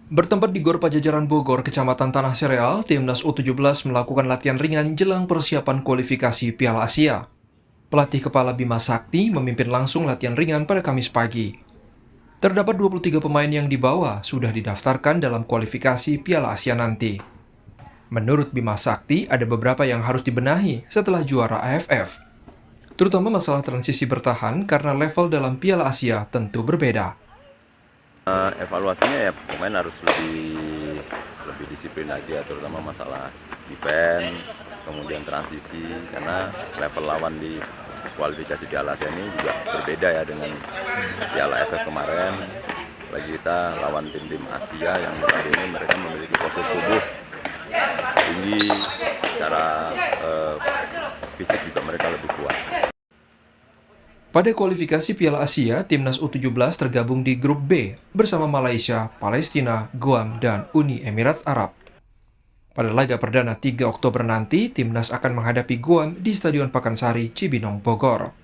Bertempat di Gor Pajajaran Bogor, Kecamatan Tanah Sereal, Timnas U17 melakukan latihan ringan jelang persiapan kualifikasi Piala Asia. Pelatih kepala Bima Sakti memimpin langsung latihan ringan pada Kamis pagi. Terdapat 23 pemain yang dibawa sudah didaftarkan dalam kualifikasi Piala Asia nanti. Menurut Bima Sakti, ada beberapa yang harus dibenahi setelah juara AFF. Terutama masalah transisi bertahan karena level dalam Piala Asia tentu berbeda. Evaluasinya ya pemain harus lebih disiplin lagi ya, terutama masalah defense, kemudian transisi, karena level lawan di kualifikasi Piala Asia ini juga berbeda ya dengan Piala AFF kemarin. Lagi kita lawan tim-tim Asia yang notabene mereka memiliki postur tubuh tinggi, secara fisik juga mereka lebih kuat. Pada kualifikasi Piala Asia, Timnas U17 tergabung di Grup B bersama Malaysia, Palestina, Guam, dan Uni Emirat Arab. Pada laga perdana 3 Oktober nanti, Timnas akan menghadapi Guam di Stadion Pakansari, Cibinong, Bogor.